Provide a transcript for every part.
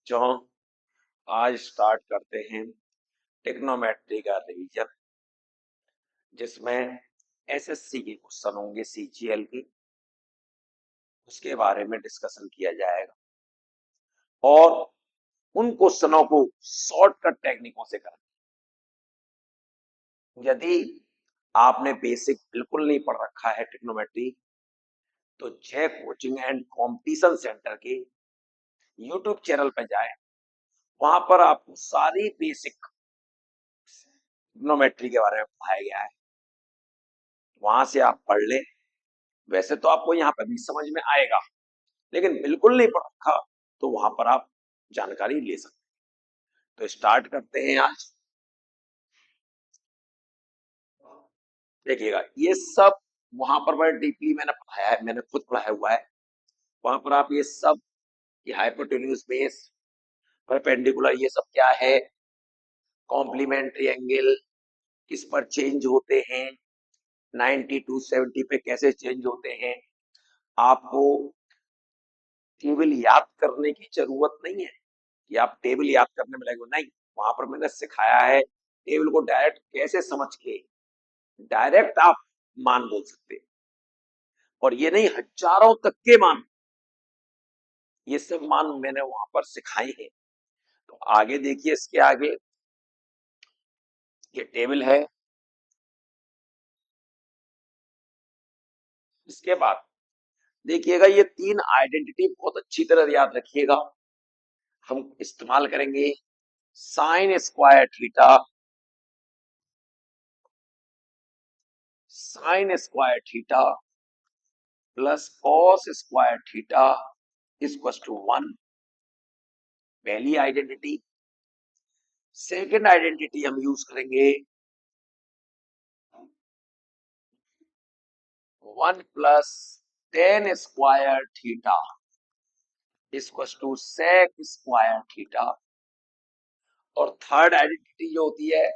जो आज स्टार्ट करते हैं टिग्नोमेट्री का रिवीजन, जिसमें एसएससी के क्वेश्चन होंगे सीजीएल की, उसके बारे में डिस्कशन किया जाएगा और उन क्वेश्चनों को शॉर्टकट टेक्निकों से करेंगे। यदि आपने बेसिक बिल्कुल नहीं पढ़ रखा है टिग्नोमेट्री, तो जय कोचिंग एंड कंपटीशन सेंटर के यूट्यूब चैनल पर जाएं। वहां पर आपको सारी बेसिक टिग्नोमेट्री के बारे में पढ़ाया गया है, वहां से आप पढ़ लें। वैसे तो आपको यहाँ पर भी समझ में आएगा, लेकिन बिल्कुल नहीं पढ़ रखा तो वहां पर आप जानकारी ले सकते हैं। तो स्टार्ट करते हैं आज। देखिएगा, ये सब वहां पर बड़े डीपली मैंने पढ़ाया है, मैंने खुद पढ़ाया हुआ है। वहां पर आप ये सब, ये हाइपोटेन्यूज बेस, परपेंडिकुलर, ये सब क्या है, कॉम्प्लीमेंट्री एंगल किस पर चेंज होते हैं, 90 टू 70 पे कैसे चेंज होते हैं, आपको टेबल याद करने की जरूरत नहीं है कि आप टेबल याद करने में लगे। नहीं, वहां पर मैंने सिखाया है टेबल को डायरेक्ट कैसे समझ के डायरेक्ट आप मान बोल सकते हैं। और ये नहीं, हजारों तक के मान, ये सब मान मैंने वहां पर सिखाए हैं। तो आगे देखिए, इसके आगे ये टेबल है। इसके बाद देखिएगा, ये तीन आइडेंटिटी बहुत अच्छी तरह याद रखिएगा। हम इस्तेमाल करेंगे sine square theta, sine square theta plus cos square theta equal to 1, पहली आइडेंटिटी। सेकेंड आइडेंटिटी हम यूज करेंगे 1 plus tan square theta equal to sec square theta. और थर्ड आइडेंटिटी जो होती है,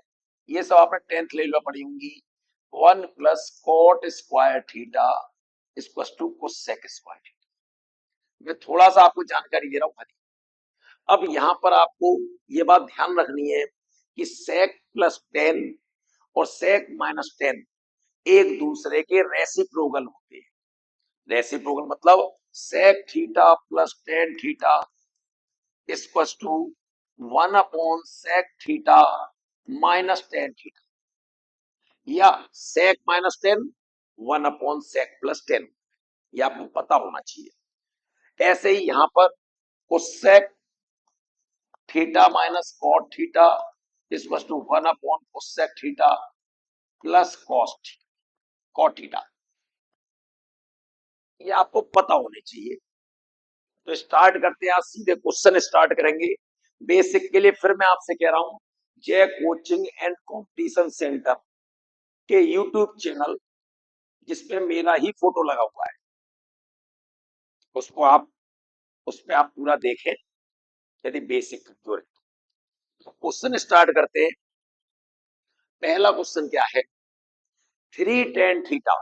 ये सब आपने 10th लेवल में पढ़ी होंगी, 1 plus cot square theta equal to cosec square theta. मैं थोड़ा सा आपको जानकारी दे रहा हूं खाली। अब यहां पर आपको ये बात ध्यान रखनी है कि सेक प्लस 10 और सेक माइनस 10 एक दूसरे के रेसिप्रोकल होते हैं। रेसिप्रोकल मतलब sec theta plus tan theta equal to 1 upon sec theta minus tan theta, या sec minus 10 1 upon sec plus 10। ये आपको पता होना चाहिए। ऐसे ही यहां पर cosec theta minus cot theta equal to 1 upon cosec theta plus cot theta, ये आपको पता होने चाहिए। तो स्टार्ट करते हैं, आज सीधे क्वेश्चन स्टार्ट करेंगे। बेसिक के लिए फिर मैं आपसे कह रहा हूं, जय कोचिंग एंड कंपटीशन सेंटर के यूट्यूब चैनल, जिसपे मेरा ही फोटो लगा हुआ है, उसको आप, उस पर आप पूरा देखें यदि बेसिक जो है। क्वेश्चन स्टार्ट करते हैं। पहला क्वेश्चन क्या है, 3 tan theta,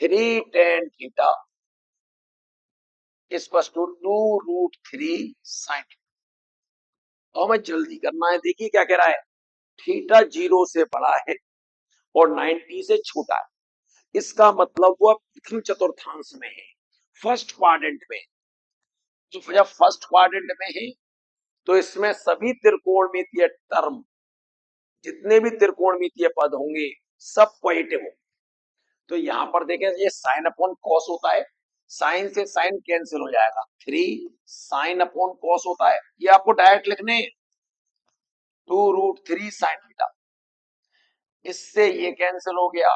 3 tan theta equal to 2√3 sin। तो हमें जल्दी करना है। देखिए क्या कह रहा है, थीटा 0 से बड़ा है और 90 से छोटा है। इसका मतलब वो प्रथम चतुर्थांश में है, फर्स्ट क्वाड्रेंट में। तो जब फर्स्ट क्वाड्रेंट में है तो इसमें सभी त्रिकोणमितीय टर्म, जितने भी त्रिकोणमितीय पद होंगे, सब पॉजिटिव होंगे। तो यहां पर देखें, ये साइन अपॉन कॉस होता है, साइन से साइन कैंसिल हो जाएगा, 3 sin अपॉन कॉस होता है। ये आपको डायरेक्ट लिखने 2√3 sin थीटा, इससे ये कैंसिल हो गया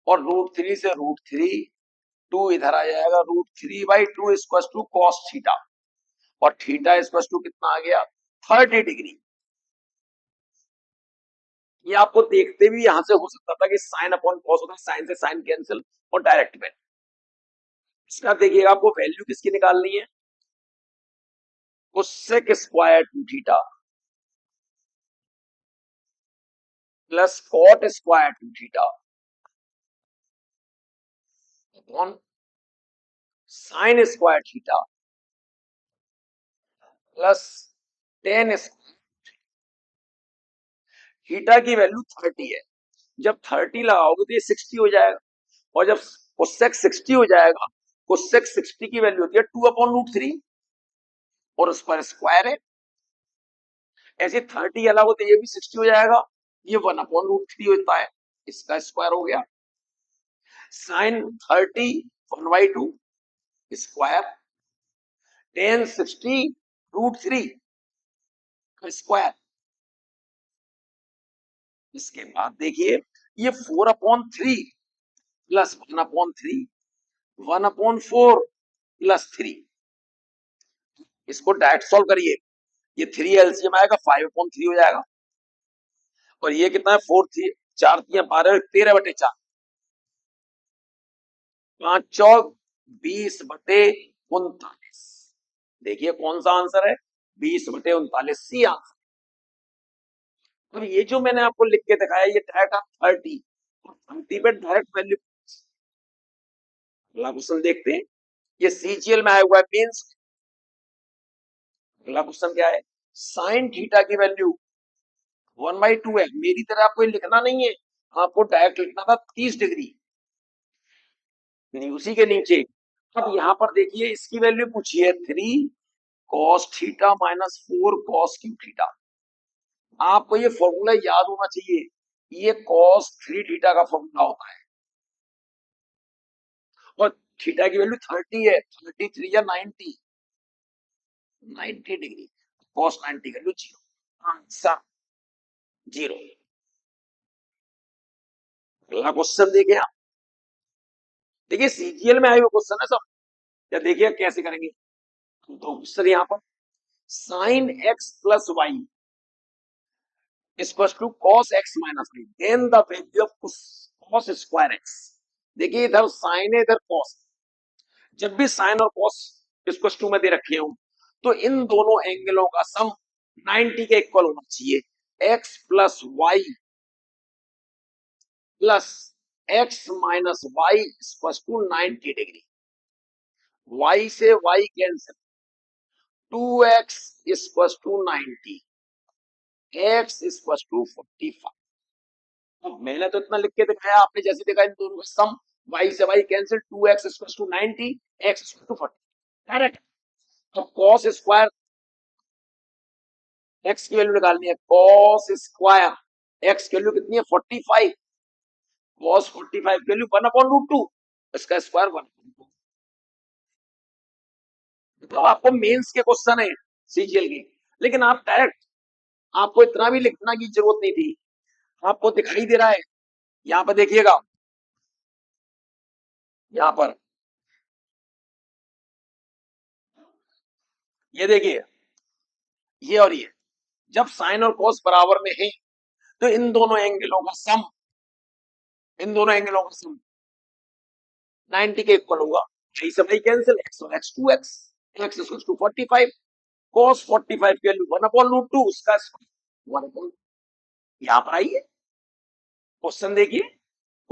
और √3 से √3, 2 इधर आ जाएगा, √3/2 इक्वल टू कॉस थीटा। और थीटा इक्वल टू कितना आ गया, 30 डिग्री। ये आपको देखते भी यहां से हो सकता था कि साइन अपॉन कॉस होता है, साइन से साइन कैंसिल और डायरेक्ट में। इसका देखिएगा, आपको वैल्यू किसकी निकालनी है, cosec square two theta plus cot square two theta upon sine square theta plus tan theta की वैल्यू 30 है। जब 30 लगाओगे तो ये 60 हो जाएगा, और जब कोसेक 60 हो जाएगा, कोसेक 60 की वैल्यू होती है 2/√3, और उस पर स्क्वायर है। ऐसे 30 अलग होते ये भी 60 हो जाएगा, ये 1/√3 होता है, इसका स्क्वायर हो गया। साइन 30 1/2 स्क्वायर, टेन 60√3 का स्क्वायर। इसके बाद देखिए ये 4/3 प्लस 1/3, 1/4 प्लस 3, इसको डायरेक्ट सॉल्व करिए, ये 3 एलसीएम आएगा 5/3 हो जाएगा, और ये कितना है 4 4 12 13/4, 5 चौक 20/39। देखिए कौन सा आंसर है, 20/39 सी आंसर। और ये जो मैंने आपको लिख के दिखाया ये डायरेक्ट आप 30 पे डायरेक्ट वैल्यू। अगला क्वेश्चन देखते हैं, ये सीजीएल में आया हुआ है मीन्स। अगला क्वेश्चन क्या है, साइन थीटा की वैल्यू 1/2 है। मेरी तरह आपको लिखना नहीं है, आपको डायरेक्ट लिखना था 30 डिग्री, उसी के नीचे। अब यहाँ पर देखिए इसकी वैल्यू पूछी है 3 cos theta minus 4 cos Q theta. आपको ये फॉर्मूला याद होना चाहिए, ये cos 3 थीटा का फॉर्मूला होता है, और थीटा की वैल्यू 30 है, 33 या 90 डिग्री, cos 90 की वैल्यू 0, आंसर 0। अगला क्वेश्चन देखिए आप, देखिए सीजीएल में आए हुए क्वेश्चन है सब, या देखिए कैसे करेंगे। तो क्वेश्चन यहाँ पर sine X plus Y equal to cos X minus Y, then the value of cos square X. देखिए इधर साइन है इधर कॉस, जब भी साइन और कॉस इक्वल टू में दे रखे हो तो इन दोनों एंगलों का सम 90 के इक्वल होना चाहिए। X plus Y plus X minus Y equal to 90 degree, Y से Y cancel, 2x equal to 90, x equal to 45। अब मैंने तो इतना लिख के दिखाया, आपने जैसे देखा इन दोनों का सम, y से y cancel, 2x equal to 90, x equal to 40, direct. अब cos स्क्वायर x की वैल्यू निकालनी है, cos स्क्वायर x की वैल्यू कितनी है 45, cos 45 की वैल्यू 1/√2, इसका स्क्वायर 1/2। तो आपको मेंस के क्वेश्चन है सीजीएल के, लेकिन आप डायरेक्ट, आपको इतना भी लिखना की जरूरत नहीं थी, आपको दिखाई दे रहा है। यहाँ पर देखिएगा, यहाँ पर ये देखिए, ये और ये जब साइन और कॉस बराबर में है तो इन दोनों एंगलों का सम, इन दोनों एंगलों का सम 90 के इक्वल होगा। यही सब कैंसिल, x और x 2x, x equal to 45, cos 45 की वैल्यू 1/√2, उसका 1, यहां पर आइए क्वेश्चन देखिए,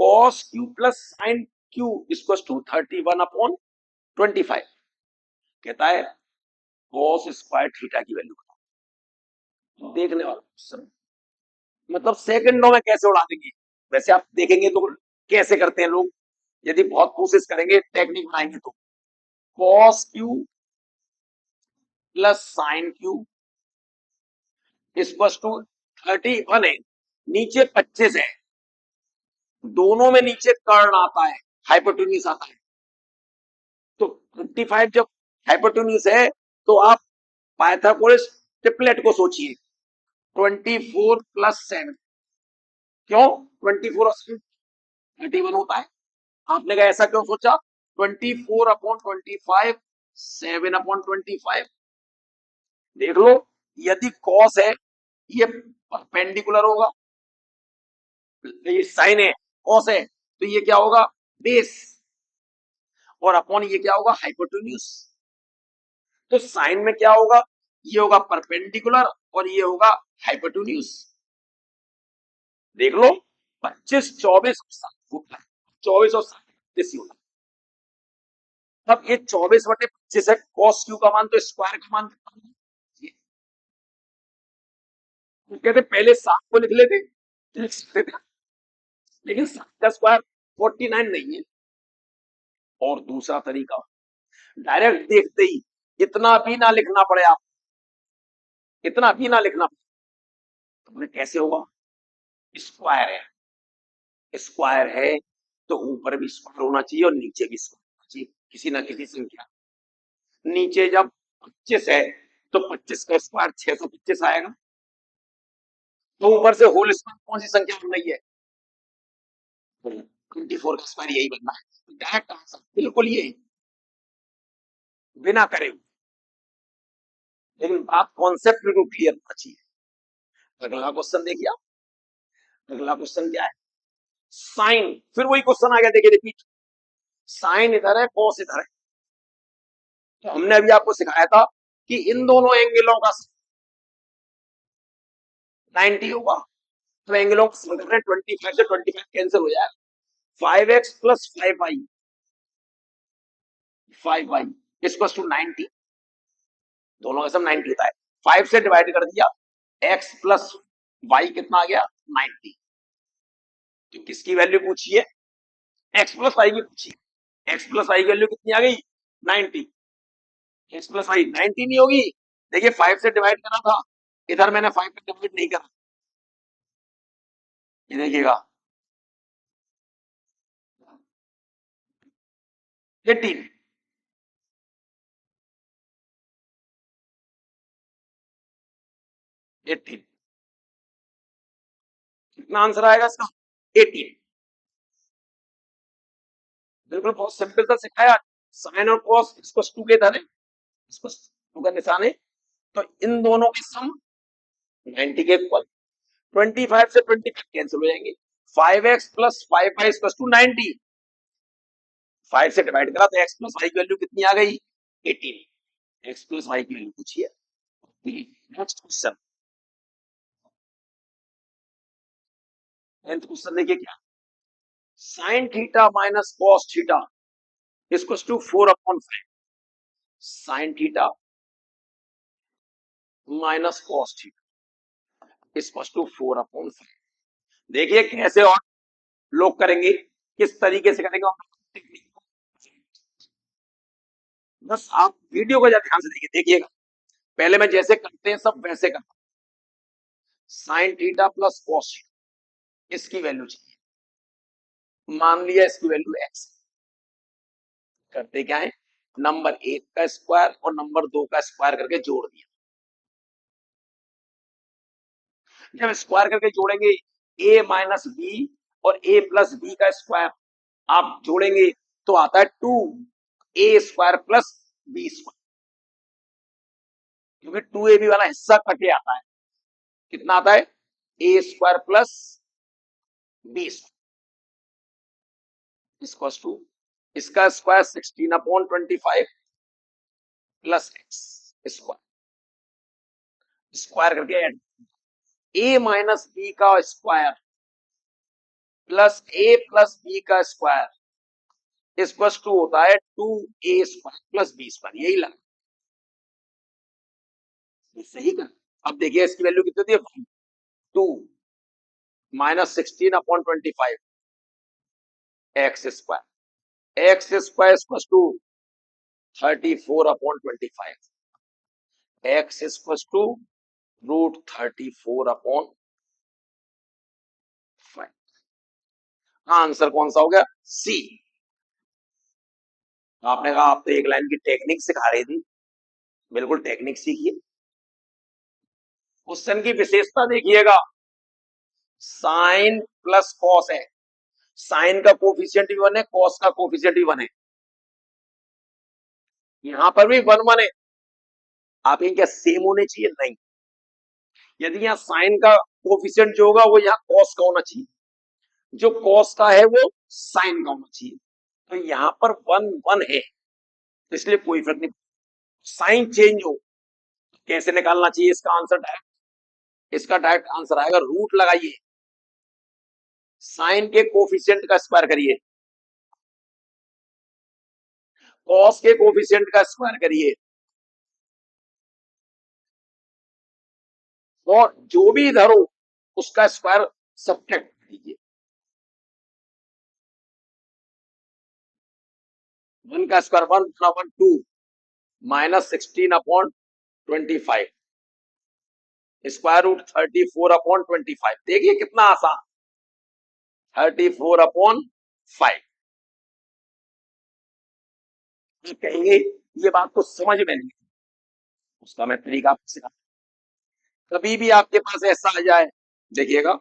cos q प्लस sin q इक्वल टू 31/25, कहता है cos स्क्वायर थीटा की वैल्यू, देखने वाला क्वेश्चन, मतलब सेकंडों में कैसे उड़ा देंगे। वैसे आप देखेंगे तो कैसे करते हैं लोग, यदि बहुत कोशिश करेंगे टेक्निक बनाएंगे तो cos Q plus sine Q equal to 31 है, नीचे 25 है, दोनों में नीचे कर्ण आता है, हाइपोटेन्यूज आता है, तो 25 जब हाइपोटेन्यूज है तो आप पाइथागोरस ट्रिपलेट को सोचिए, 24 प्लस 7, क्यों 24 और 31 होता है, आपने कहा ऐसा क्यों सोचा, 24/25 7/25, देख लो यदि कॉस है ये परपेंडिकुलर होगा, ये साइन है कॉस है तो ये क्या होगा बेस, और अपॉन ये क्या होगा हाइपोटेन्यूज, तो साइन में क्या होगा, ये होगा परपेंडिकुलर और ये होगा हाइपोटेन्यूज, देख लो 25 24 होता है, 24 और 7 होता है। अब ये 24/25 है, cos क्यू का मान तो स्क्वायर का मान कितना है, तो कहते पहले 7 को लिख लेते, लिख सकते थे, लेकिन 7 का स्क्वायर 49 नहीं है। और दूसरा तरीका, डायरेक्ट देखते ही इतना भी ना लिखना पड़े, आप इतना भी ना लिखना पड़े, तो कैसे होगा? स्क्वायर है, स्क्वायर है तो ऊपर भी स्क्वायर होना चाहिए और नीचे भी स्क्वायर होना चाहिए, किसी ना किसी संख्या। नीचे जब 25 है तो 25 का स्क्वायर 625 आएगा, तो ऊपर से होल स्क्वायर कौन सी संख्या बन रही है? 24 का स्क्वायर यही बनना है। डायरेक्ट आंसर बिल्कुल ये, बिना करे। लेकिन बात कॉन्सेप्ट बिल्कुल क्लियर होना चाहिए। अगला क्वेश्चन देखिए आप, अगला क्वेश्चन क्या है? साइन, फिर वही क्वेश्चन आ गया, देखिए रिपीट। साइन इधर है, कॉस इधर है। तो हमने अभी आपको सिखाया था कि इन दोनों एंगलों का 90 होगा। तो एंगलों का सम कर रहे हैं, 25 से 25 कैंसिल हो जाएगा, 5x plus 5y, 5y equal to 90, दोनों का सम 90 होता है। 5 से डिवाइड कर दिया, x प्लस y कितना आ गया? 90। तो किसकी वैल्यू पूछी है? x प्लस y की पूछी। x प्लस y की वैल्यू कितनी आ गई? 90। x प्लस y 90 नहीं होगी, देखिए 5 से डिवाइड करा था, इधर मैंने 5 से डिवाइड नहीं करा, ये देखिएगा 18, 18 कितना आंसर आएगा इसका? 18। बिल्कुल बहुत सिंपल सा सिखाया। साइन और कॉस इसको टू के इधर है, इसको टू का निशान है, तो इन दोनों के सम 90 के इक्वल। 25 से 25 कैंसिल हो जाएंगे, 5x plus 5y equal to 90। 5 से डिवाइड करा तो x प्लस y की वैल्यू कितनी आ गई? 18। x प्लस y की वैल्यू पूछिए। नेक्स्ट क्वेश्चन, 10th क्वेश्चन देखिए क्या, sine theta minus cos theta equal to 4/5। Sine theta minus cos theta equal to 4/5। देखिए कैसे और लोग करेंगे, किस तरीके से करेंगे, बस आप वीडियो को ध्यान से देखिए, देखिएगा पहले मैं जैसे करते हैं सब वैसे करता हूं। Sign theta plus cos theta, इसकी वैल्यू चाहिए, मान लिया इसकी वैल्यू एक्स। करते क्या है, नंबर 1 का स्क्वायर और नंबर 2 का स्क्वायर करके जोड़ दिया। जब स्क्वायर करके जोड़ेंगे, a माइनस बी और a प्लस बी का स्क्वायर आप जोड़ेंगे तो आता है 2a square plus B square, क्योंकि 2ab वाला हिस्सा कटे आता है। कितना आता है? a square plus B square two, इसका square 16/25 plus X square, square करके ऐड, a माइनस बी का square plus a plus B का स्क्वायर इक्वल टू होता है 2a square plus B square, यही लगा, सही कर। अब देखिए इसकी वैल्यू कितनी होती है? 2 minus 16/25 x square, x square equal to 34/25, x equal to √34/5। Answer कौन सा हो गया? सी। आपने कहा आप तो एक लाइन की टेक्निक सिखा रही थी, बिल्कुल टेक्निक सीखिए। क्वेश्चन की विशेषता देखिएगा, साइन प्लस कॉस है, साइन का कोफिशिएंट भी 1 है, कॉस का कोफिशिएंट भी 1 है, यहां पर भी 1 1 है। आप इनके सेम होने चाहिए? नहीं, यदि यहाँ साइन का कोफिशिएंट जो होगा वो यहाँ कॉस का होना चाहिए, जो कॉस का है वो साइन का होना चाहिए। तो यहाँ पर 1 1 है, इसलिए कोई फर्क नहीं। साइन चेंज हो कैसे निकालना चाहिए इसका आंसर? डायरेक्ट, इसका डायरेक्ट आंसर आएगा, रूट लगाइए, साइन के कोफिशिएंट का स्क्वायर करिए, कॉस के कोफिशिएंट का स्क्वायर करिए, और जो भी इधर हो उसका स्क्वायर सब्ट्रैक्ट कीजिए। 1 का square 1 upon 2 minus 16 upon 25 square root 34 upon 25। देखिए कितना आसान, 34 अपॉन 5। कहेंगे ये बात तो समझ में नहीं, उसका मैं तरीका आपको सिखा। कभी भी आपके पास ऐसा आ जाए, देखिएगा,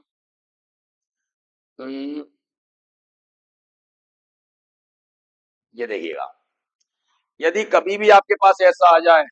ये देखिएगा, यदि कभी भी आपके पास ऐसा आ जाए,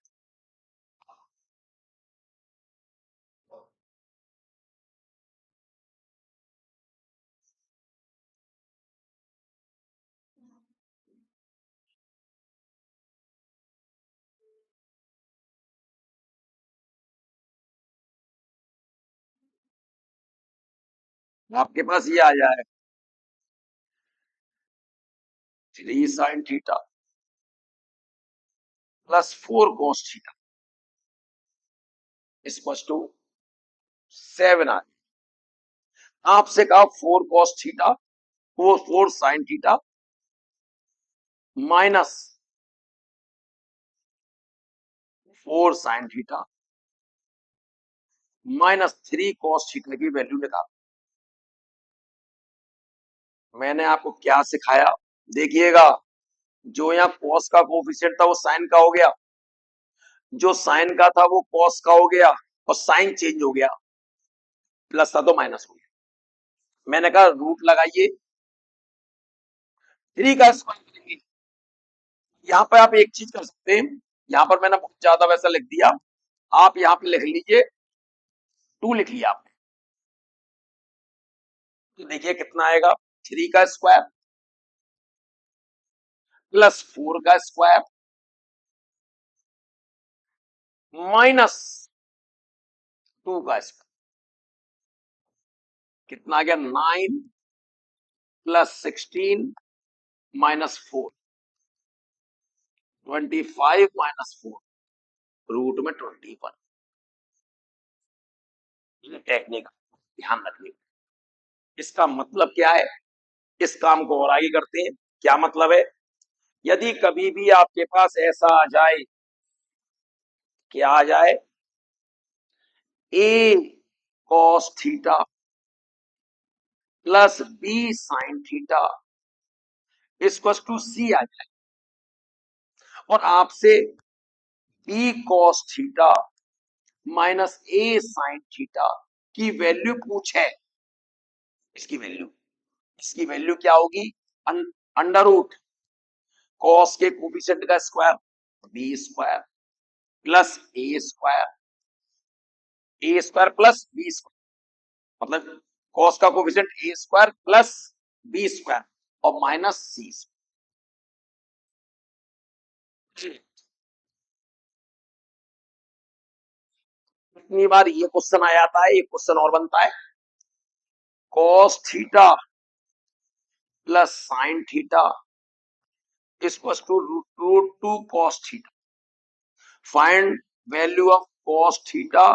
आपके पास ये आ जाए 3 sine theta plus 4 cos theta equal to 7 आ, आपसे कहा 4 कॉस थीटा, वो 4 sine theta minus 4 sine theta minus 3 cos theta की वैल्यू निकाल। मैंने आपको क्या सिखाया, देखिएगा, जो यहाँ कॉस का कोफिशिएंट था वो साइन का हो गया, जो साइन का था वो कॉस का हो गया, और साइन चेंज हो गया, प्लस था तो माइनस हो गया। मैंने कहा रूट लगाइए, 3 का स्क्वायर करेंगे। यहाँ पे आप एक चीज कर सकते हैं, यहाँ पर मैंने बहुत ज्यादा वैसा लिख दिया, आप यहाँ पे लिख लीजिए 2 लिख लिया आपने, तो देखिए कितना आएगा, 3 का स्क्वायर प्लस 4 का स्क्वायर माइनस 2 का स्क्वायर, कितना आ गया, 9 प्लस 16 माइनस 4, 25 माइनस 4 रूट में 21। ये टेक्निक ध्यान रखिए। इसका मतलब क्या है, इस काम को और आगे करते हैं। क्या मतलब है, यदि कभी भी आपके पास ऐसा आ जाए, क्या आ जाए, A cos theta plus B sine theta equal to C आ जाए, और आपसे B cos theta minus A sine theta की वैल्यू पूछे, इसकी वैल्यू क्या होगी, अंडर रूट कॉस के कोफिशिएंट का square B square plus A square plus B square, मतलब कॉस का coefficient A square plus B square और माइनस सी स्क्वायर। कितनी बार ये क्वेश्चन आ जाता है, एक क्वेश्चन और बनता है, cos theta plus sine theta equal to root 2 cos theta, find value of cos theta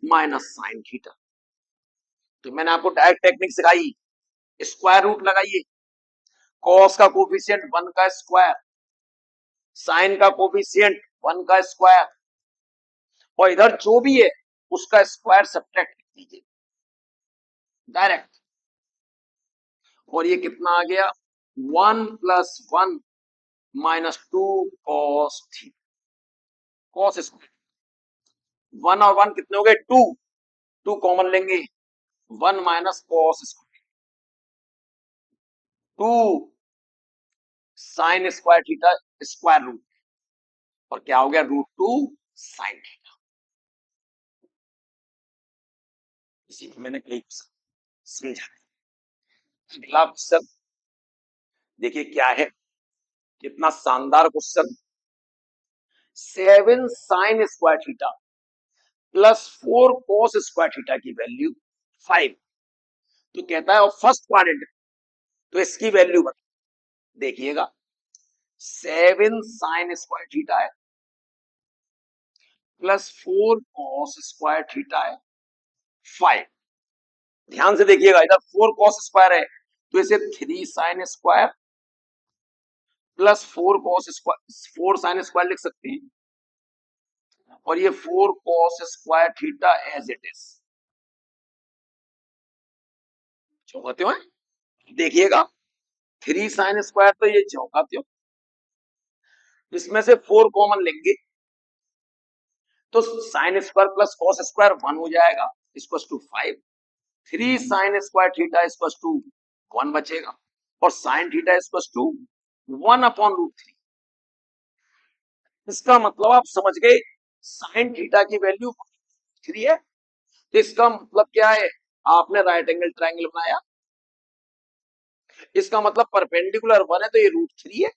minus sine theta. तो मैंने आपको डायरेक्ट टेक्निक सिखाई, स्क्वायर रूट लगाइए, कॉस का कोफिशिएंट 1 का स्क्वायर, साइन का कोफिशिएंट 1 का स्क्वायर, और इधर जो भी है उसका स्क्वायर सब्ट्रैक्ट कीजिए डायरेक्ट, और ये कितना आ गया, 1 plus 1 minus 2 cos theta, cos square, 1 और 1 कितने हो गए, 2, 2 कॉमन लेंगे, 1 minus cos square, 2 sine square theta square root, और क्या हो गया, रूट 2 साइन थीटा। इसी को मैंने कई समझा। अगला क्वेश्चन देखिए क्या है, कितना शानदार question, 7 sign square theta plus 4 cos square theta की वैल्यू 5, तो कहता है फर्स्ट क्वाड्रेंट, तो इसकी वैल्यू बता। देखिएगा 7 साइन स्क्वायर थीटा है प्लस 4 कॉस स्क्वायर थीटा है, 5। ध्यान से देखिएगा, इधर 4 कॉस स्क्वायर है तो इसे 3 sine square plus 4 cos square 4 sine square लिख सकते हैं, और ये 4 cos square theta as it is. चौकाते हो? देखिएगा 3 साइन स्क्वायर तो ये चौकाते हो, इसमें से 4 कॉमन लेंगे तो sine square plus cos square 1 हो जाएगा, equal to 5। 3 sine square theta equal to 1 बचेगा, और साइन थीटा इक्वल टू 1/√3। इसका मतलब आप समझ गए, साइन थीटा की वैल्यू 3 है, तो इसका मतलब क्या है, आपने राइट एंगल ट्रायंगल बनाया, इसका मतलब परपेंडिकुलर 1 है तो ये √3 है,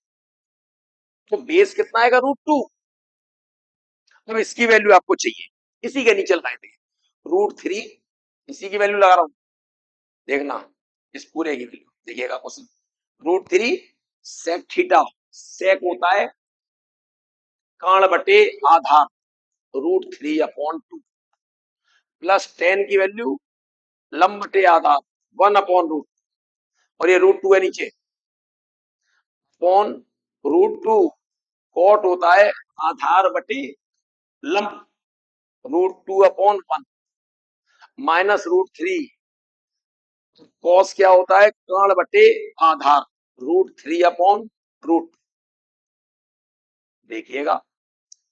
तो बेस कितना आएगा √2। तो इसकी वैल्यू आपको चाहिए, इसी के नीचे लगाए थे √3, इसी की वैल्यू लगा रहा हूं, देखना इस पूरे की वैल्यू देखिएगा क्वेश्चन। √3 सेक थीटा, सेक होता है कर्ण बटे आधार, √3/2 प्लस टेन की वैल्यू लंब बटे आधार 1/√, और ये √2 है नीचे, अपॉन √2 कॉट होता है आधार बटे लंब, √2/1 माइनस √3 कॉस क्या होता है कर्ण बटे आधार, √3/√। देखिएगा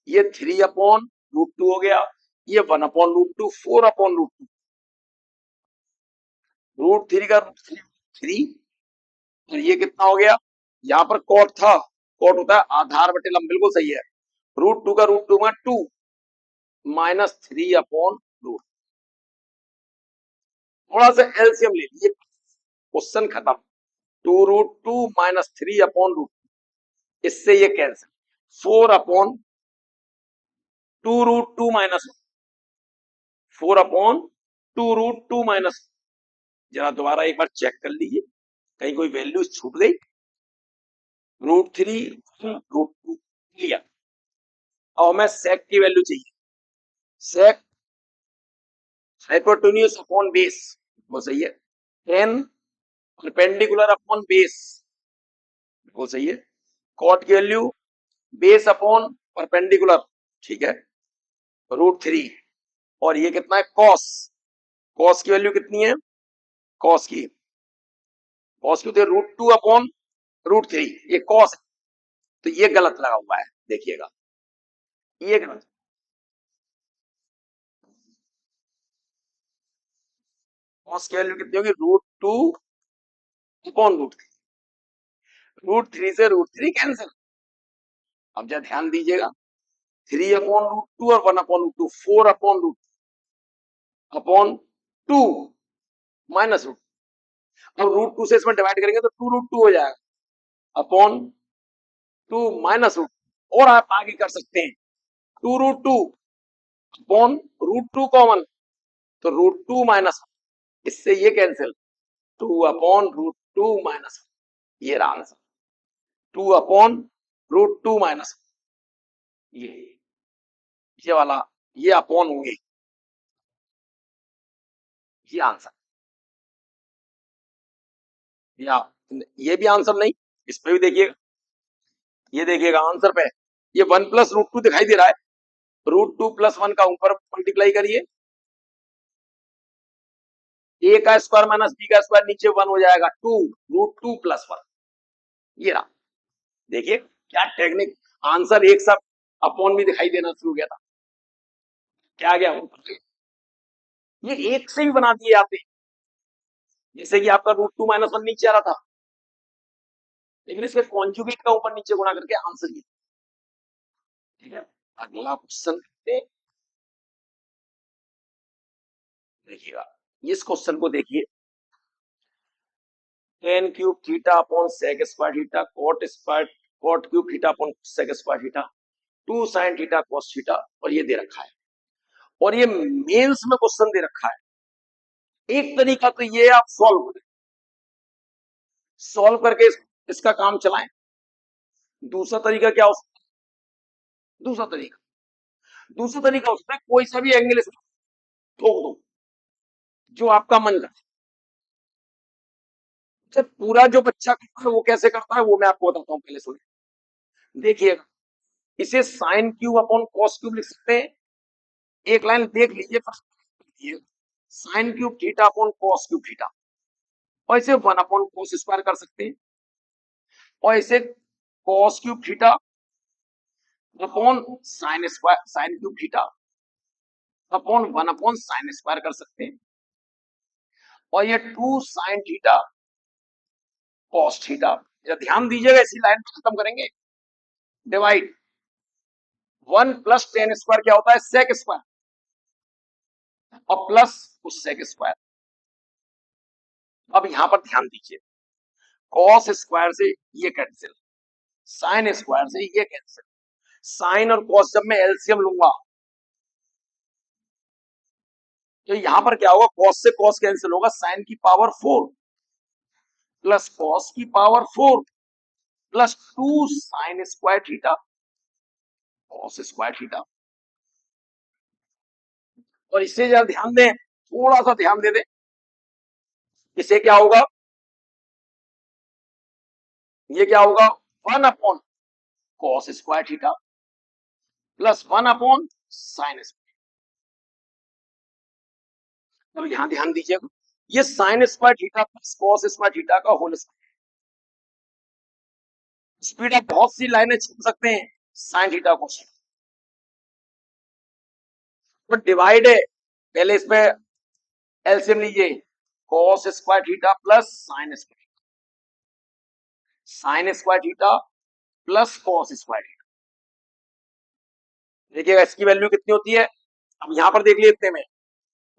ये 3/√2 हो गया, ये 1/√2 4/√2, √3 का √3 3, और ये कितना हो गया, यहाँ पर कॉट था, कॉट होता है आधार बटे लंब, बिल्कुल सही है, √2 का √2 में 2 माइनस 3/√। थोड़ा सा एलसीएम ले लीजिए, क्वेश्चन खत्म। 2√2 माइनस 3/√, इससे ये कैंसिल, 4/2√2 माइनस 4/2√2 माइनस, जरा दोबारा एक बार चेक कर लीजिए कहीं कोई वैल्यू छूट गई, √3 √2 लिया, और हमें सेक की वैल्यू चाहिए, सेक हाइपोटेन्यूज अपॉन बेस, वो सही है, 10 परपेंडिकुलर अपॉन बेस, वो सही है, कॉट की वैल्यू बेस अपॉन परपेंडिकुलर, ठीक है, √3, और ये कितना है कॉस, कॉस की वैल्यू कितनी है, कॉस की होती है √2/√3, ये कॉस है, तो ये गलत लगा हुआ है, देखिएगा ये गलत, कॉस की वैल्यू कितनी होगी √2/√3, √3 से √3 कैंसिल। अब जरा ध्यान दीजिएगा, 3/√2 और 1/√2, 4/2 माइनस रूट, अब √2 से इसमें डिवाइड करेंगे तो 2√2 हो जाएगा, अपॉन 2 माइनस रूट, और आप आगे कर सकते हैं 2√2 अपॉन √2 कॉमन, तो √2 माइनस, इससे ये कैंसिल, 2/√2 माइनस, ये रहा आंसर, 2/√2 माइनस, ये वाला, ये अपॉन होंगे, ये आंसर, या ये भी आंसर नहीं, इस पे भी देखिएगा, ये देखिएगा आंसर पे ये 1 प्लस √2 दिखाई दे रहा है, √2 प्लस 1 का ऊपर मल्टीप्लाई करिए, ए का स्क्वायर माइनस बी का स्क्वायर नीचे 1 हो जाएगा, 2 √2 प्लस 1, ये रहा, देखिए क्या टेक्निक, आंसर एक साथ अपॉन भी दिखाई देना शुरू हो गया था, क्या गया ये एक से भी बना दिए आपने, जैसे कि आपका √2 - 1 नीचे आ रहा था, लेकिन इसके कॉन्जुगेट का ऊपर नीचे गुणा करके आंसर ये, ठीक है। अगला क्वेश्चन देखिएगा, इस क्वेश्चन को देखिए, tan cube theta upon sec square theta cot cube theta upon sec square theta 2 sin theta cos theta, और ये दे रखा है, और ये मेंस में क्वेश्चन दे रखा है। एक तरीका तो ये आप सॉल्व करके इसका काम चलाएं, दूसरा तरीका क्या हो सकता है, दूसरा तरीका हो सकता है कोई सा भी एंगल इसमें ठोक दो, जो आपका मन करे। अच्छा, पूरा जो बच्चा करता है वो कैसे करता है वो मैं आपको बताता हूँ, पहले सुनिए। देखिएगा, इसे sine cube upon cos cube लिख सकते हैं। एक लाइन देख लीजिए, sine cube theta upon cos cube theta, और इसे 1 अपॉन कॉस स्क्वायर कर सकते हैं, और इसे cos cube theta upon sine square, sine cube theta upon 1 upon sine square कर सकते हैं, और ये 2 साइन थीटा कॉस थीटा। ध्यान दीजिएगा, इसी लाइन को खत्म करेंगे। डिवाइड 1 प्लस टेन स्क्वायर क्या होता है, सेक स्क्वायर, और प्लस उस सेक स्क्वायर। अब यहां पर ध्यान दीजिए, कॉस स्क्वायर से ये कैंसिल, साइन स्क्वायर से ये कैंसिल, साइन और कॉस जब मैं एलसीएम लूंगा तो यहां पर क्या होगा, कॉस से कॉस कैंसिल होगा, साइन की पावर 4 प्लस कॉस की power 4 plus 2 sine square theta cos square theta. और इससे जरा ध्यान दें, थोड़ा सा ध्यान दे दें, इसे क्या होगा, ये क्या होगा, 1 upon cos square theta plus 1 upon sine square. अब यहां ध्यान दीजिएगा, ये sign square theta plus cos square theta का होल स्क्वायर। स्पीड आप बहुत सी लाइनें छोड़ सकते हैं साइन थीटा कॉस, तो डिवाइड है, पहले इसमें एलसीएम लीजिए, cos square theta plus sign square theta plus cos square theta. देखिएगा इसकी वैल्यू कितनी होती है, अब यहां पर देख लिए इतने में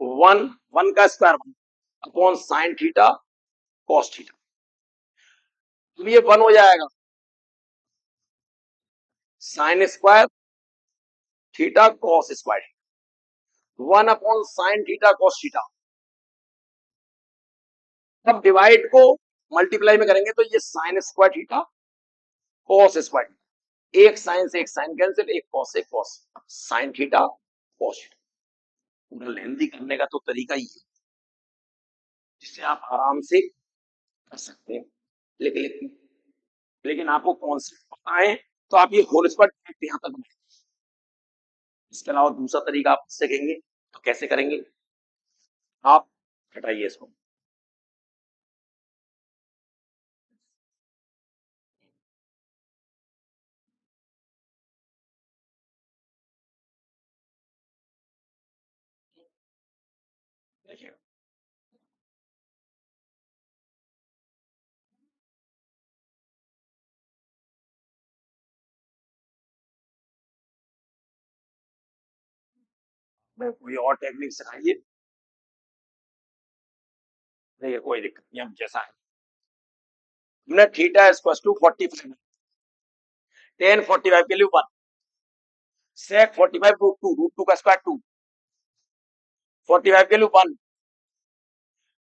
1, 1 का square 1 upon sine theta cos theta, तो ये 1 हो जाएगा, sign square theta cos square, 1 upon sine theta cos theta. अब डिवाइड को मल्टीप्लाई में करेंगे तो ये sign square theta cos square, एक साइन से एक साइन कैंसिल, एक कॉस से cos, sine theta cos theta. पूरा लेंथी करने का तो तरीका ही है, जिससे आप आराम से कर सकते हैं, लेकिन लेकिन आपको कॉन्सेप्ट पता है तो आप ये होल स्क्वायर डायरेक्ट यहां तक बनाएंगे। इसके अलावा दूसरा तरीका आप सीखेंगे, तो कैसे करेंगे, आप हटाइए इसको, देखिए मैं कोई और टेक्निक सिखाइए, देखिए कोई दिक्कत नहीं, अब जैसा है हमने थीटा इक्वल टू 45 टेन 45 के लिए 1 सेक 45 रूट टू का स्क्वायर 2 45 के लिए 1,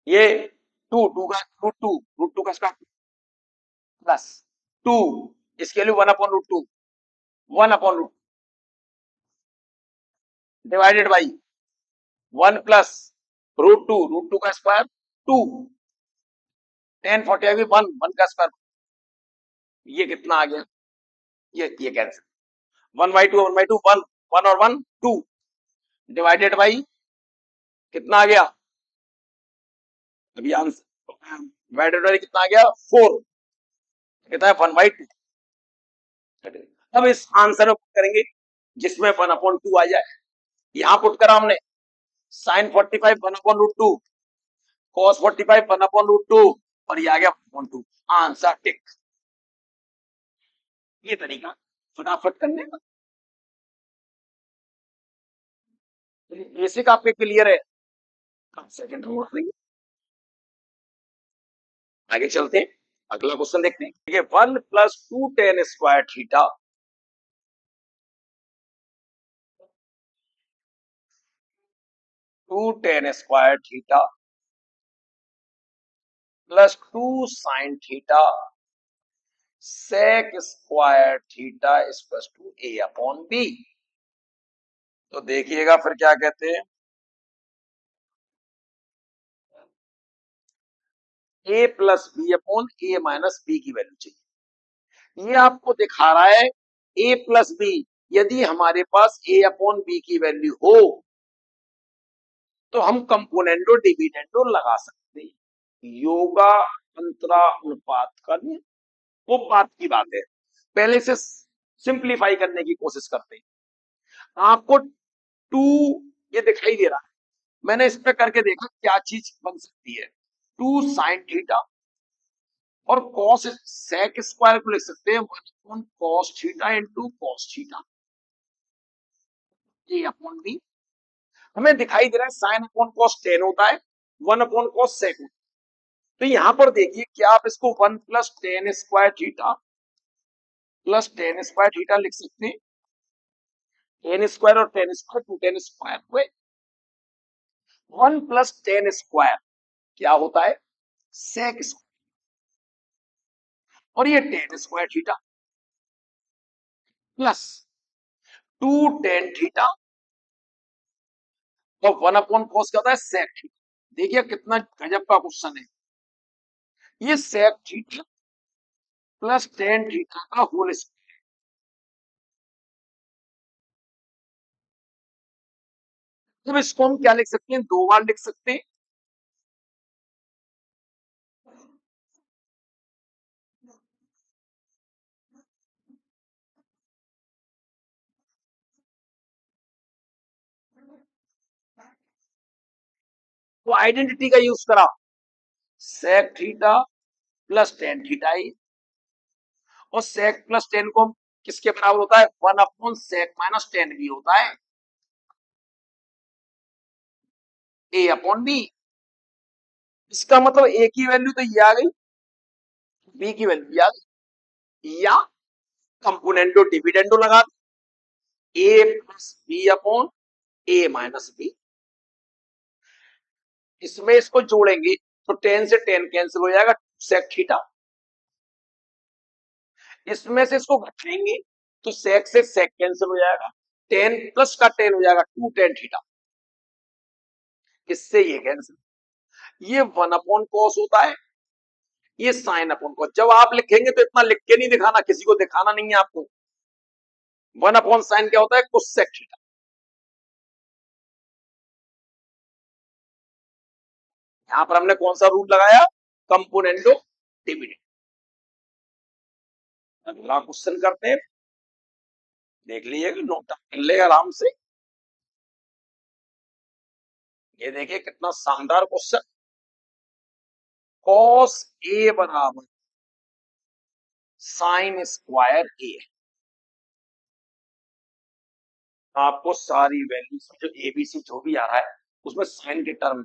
ये 2 2 का रूट टू का स्क्वायर प्लस 2, इसके लिए 1 upon root 2, 1 upon root divided by 1 plus root two का स्क्वायर 2, टेन 45 1 1 का स्क्वायर, ये कितना आ गया, ये कैंसिल, 1 बाई 2 1 बाई 2 1, 1 और 1 2 डिवाइडेड बाई कितना आ गया, अभी आंसर डिवाइडेड बाई कितना आ गया 4, कितना है 1 बाई 2। अब इस आंसर में पुट करेंगे जिसमें 1 अपॉन 2 आ जाए, यहां पुट करा हमने sine 45 1 upon root 2, cos 45 1 upon root 2, और ये आ गया 1 अपॉन 2, आंसर टिक। ये तरीका फटाफट करने का, बेसिक आपके क्लियर है, सेकंड हम देंगे, आगे चलते हैं, अगला क्वेश्चन देखते हैं। देखिए 1 plus 2 tan square theta 2 tan square theta plus 2 sine theta sec square theta equal to A upon B. तो देखिएगा फिर क्या कहते हैं, A plus B upon A minus B की वैल्यू चाहिए। ये आपको दिखा रहा है ए प्लस बी, यदि हमारे पास ए अपॉन बी की वैल्यू हो तो हम कंपोनेंडो डिविडेंडो लगा सकते हैं। योगा अंतरा अनुपात का नियम, वो बात की बात है। पहले से सिंप्लीफाई करने की कोशिश करते हैं। आपको टू ये दिखाई दे रहा है, मैंने इस पे करके देखा क्या चीज बन सकती है। टू साइन थीटा और कॉस सेक स्क्वायर को लिख सकते हैं one upon cos theta into cos theta A upon B. हमें दिखाई दे रहा है साइन अपॉन कॉस टेन होता है, वन अपॉन कॉस सेक होता है। तो यहां पर देखिए क्या आप इसको one plus tan square theta plus tan square theta लिख सकते हैं। टेन स्क्वायर और tan square two tan square हुए, वन प्लस टेन स्क्वायर क्या होता है सेक स्क्वायर, और ये tan square theta plus two tan theta और वन अपॉन कॉस क्या होता है सेक थीटा। देखिए कितना गजब का क्वेश्चन है। ये sec theta plus tan theta का होल स्क्वायर। तो इसको हम क्या लिख सकते हैं, दो बार लिख सकते हैं। तो आइडेंटिटी का यूज करा, sec theta plus tan theta ही, और सेक प्लस टेन को किसके बराबर होता है, one upon sec minus tan भी होता है ए अपॉन बी। इसका मतलब ए की वैल्यू तो ये आ गई, बी की वैल्यू आ गई, या कंपोनेंटो डिविडेंडो लगा ए plus B upon A minus B. इसमें इसको जोड़ेंगे तो टेन से टेन कैंसिल हो जाएगा, सेक थीटा। इसमें से इसको घटाएंगे तो सेक से सेक कैंसिल हो जाएगा, टेन प्लस का टेन हो जाएगा टू टेन थीटा, इससे ये कैंसिल। ये वन अपॉन कॉस होता है, ये साइन अपॉन कॉस। जब आप लिखेंगे तो इतना लिख के नहीं दिखाना, किसी को दिखाना नहीं है आपको। वन अपॉन साइन क्या होता है, कोसेक थीटा। यहां पर हमने कौन सा रूल लगाया, कंपोनेंटो डिविडेंड। अगला क्वेश्चन करते हैं, देख लीजिएगा, नोट कर ले आराम से। ये देखिए कितना शानदार क्वेश्चन। कॉस ए बराबर साइन स्क्वायर ए। आपको सारी वैल्यूज जो एबीसी जो भी आ रहा है उसमें साइन के टर्म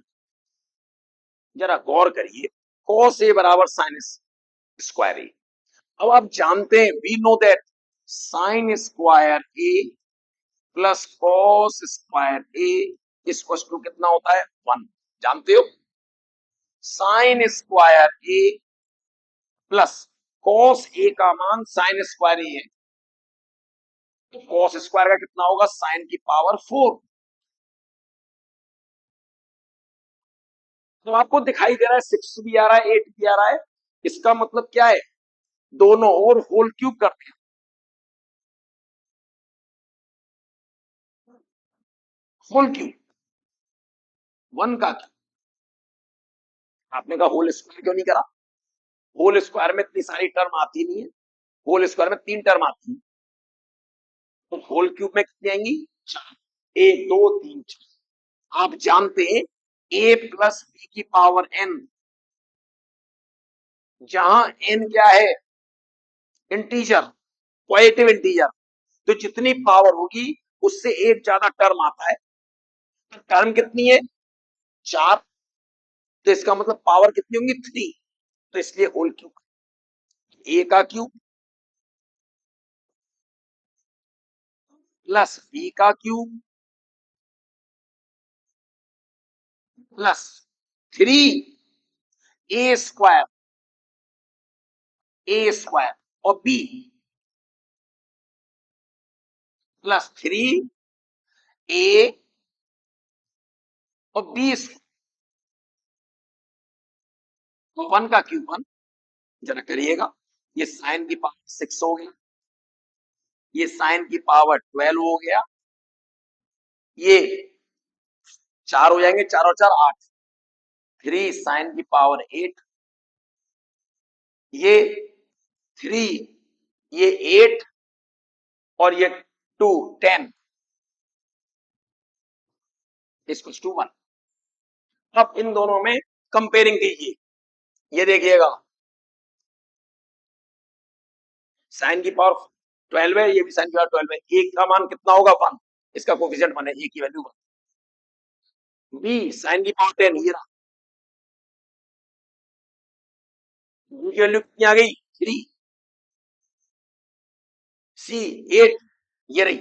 जरा गौर करिए। कॉस ए बराबर साइन स्क्वायर ए। अब आप जानते हैं, we know that sine square A plus cos square A equal to कितना होता है, वन। जानते हो, sine square A plus cos A का मान साइन स्क्वायर ए है, तो कॉस स्क्वायर का कितना होगा, साइन की पावर फोर। तो आपको दिखाई दे रहा है सिक्स भी आ रहा है एट भी आ रहा है, इसका मतलब क्या है, दोनों और होल क्यूब करते हैं। होल क्यूब, वन का क्यूब। आपने कहा होल स्क्वायर क्यों नहीं करा, होल स्क्वायर में इतनी सारी टर्म आती नहीं है, होल स्क्वायर में तीन टर्म आती है, तो होल क्यूब में कितनी आएंगी, चार। एक दो तीन चार। आप जानते हैं ए प्लस बी की पावर एन, जहां एन क्या है, इंटीजर, पॉजिटिव इंटीजर, तो जितनी पावर होगी उससे एक ज्यादा टर्म आता है। तो टर्म कितनी है, चार, तो इसका मतलब पावर कितनी होंगी, थ्री। तो इसलिए होल क्यूब, ए का क्यूब प्लस बी का क्यूब प्लस थ्री ए स्क्वायर और बी प्लस थ्री ए और बी तो 1 का क्यूब 1, जरा करिएगा, ये साइन की पावर 6 हो गया, ये साइन की पावर 12 हो गया, ये 4 हो जाएंगे, 4 और 4 8, 3 साइन की पावर 8, ये 3, ये 8 और ये 2 10 इसको 1। अब इन दोनों में कंपेयरिंग कीजिए, ये देखिएगा साइन की पावर 12 है, ये भी साइन की पावर 12 है, एक का मान कितना होगा 1, इसका कोफिशिएंट 1 है, ए की वैल्यू 1। बी साइन की पावर 10, ये रहा, बी की वैल्यू कितनी आ गई 3, सी 8, ये रही,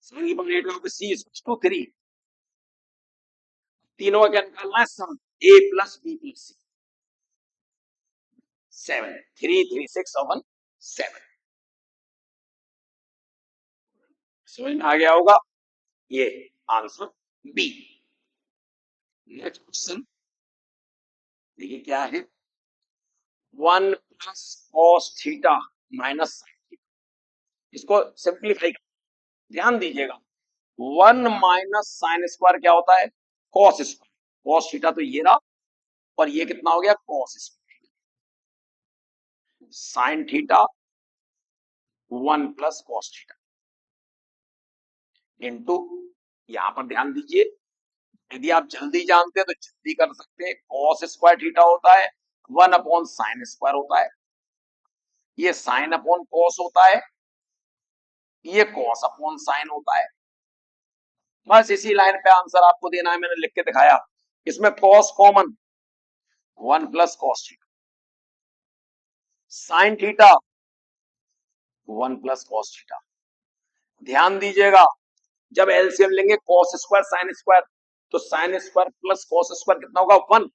साइन की पावर 8 का सी इक्वल्स टू 3, तीनों का क्या निकालना है सम, ए प्लस बी प्लस सी, 7, 3 3 6 और 1 7, समझ में आ गया होगा, ये आंसर बी। नेक्स्ट क्वेश्चन देखिए क्या है, 1 plus cos theta minus sine theta, इसको सिंप्लीफाई कर, ध्यान दीजिएगा, 1 माइनस साइन स्क्वायर क्या होता है कॉस स्क्वायर, कॉस थीटा तो ये रहा, और ये कितना हो गया cos square, sine theta 1 plus cos theta into, यहां पर ध्यान दीजिए, यदि आप जल्दी जानते हैं तो जल्दी कर सकते हैं, कॉस स्क्वायर थीटा होता है 1 अपॉन साइन स्क्वायर होता है, ये साइन अपॉन कॉस होता है, ये कॉस अपॉन साइन होता है, बस इसी लाइन पे आंसर आपको देना है, मैंने लिख के दिखाया, इसमें cos common 1 plus cos theta, sine theta 1 plus cos theta, ध्यान दीजिएगा जब एलसीएम लेंगे कॉस स्क्वायर साइन स्क्वायर, तो sine square plus cos square कितना होगा 1,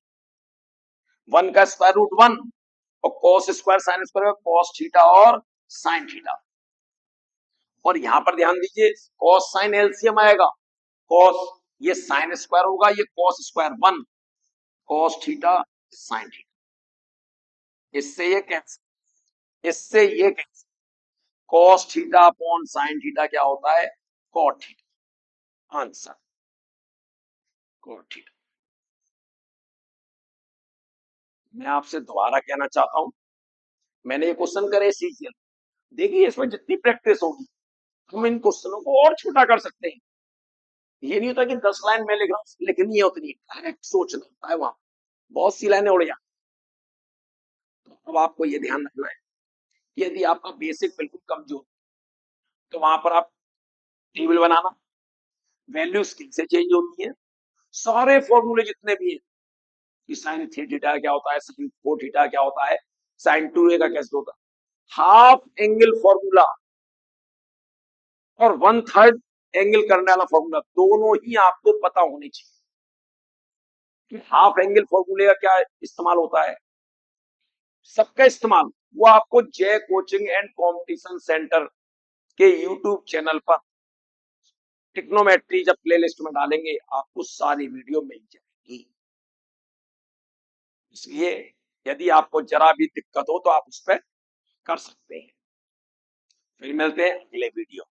1 का स्क्वायर रूट 1, और cos square sine square cos theta और साइन थीटा, और यहां पर ध्यान दीजिए कॉस साइन एलसीएम आएगा, कॉस ये साइन स्क्वायर होगा, ये cos square 1, cos theta sine theta, इससे ये कैंसिल, इससे ये cancel, cos theta upon sine theta क्या होता है cot theta, answer cot theta. मैं आपसे दोबारा कहना चाहता हूं, मैंने ये क्वेश्चन करे सीजीएल, देखिए इसमें जितनी प्रैक्टिस होगी हम इन क्वेश्चनों को और छोटा कर सकते हैं, ये नहीं होता कि 10 लाइन में लिख रहा हूं, लिखनी है उतनी, डायरेक्ट सोचना होता है, वहां बहुत सी लाइनें उड़ जाती। तो अब आपको ये ध्यान रखना है, यदि आपका बेसिक बिल्कुल कमजोर, तो वहां पर आप टेबल बनाना, वैल्यूज किससे चेंज होती है, सारे फॉर्मूले जितने भी हैं कि साइन थीटा क्या होता है, साइन 4 थीटा क्या होता है, साइन 2a का कैसे होता है, हाफ एंगल फॉर्मूला और 1/3 एंगल करने वाला फॉर्मूला, दोनों ही आपको पता होने चाहिए कि हाफ एंगल फॉर्मूले का क्या इस्तेमाल होता है, सबका इस्तेमाल वो आपको जय कोचिंग एंड कंपटीशन सेंटर के यूट्यूब चैनल पर टिक्नोमेट्री जब प्लेलिस्ट में डालेंगे आपको सारी वीडियो मिल जाएगी, इसलिए यदि आपको जरा भी दिक्कत हो तो आप उस पर कर सकते हैं। फिर मिलते हैं अगले वीडियो।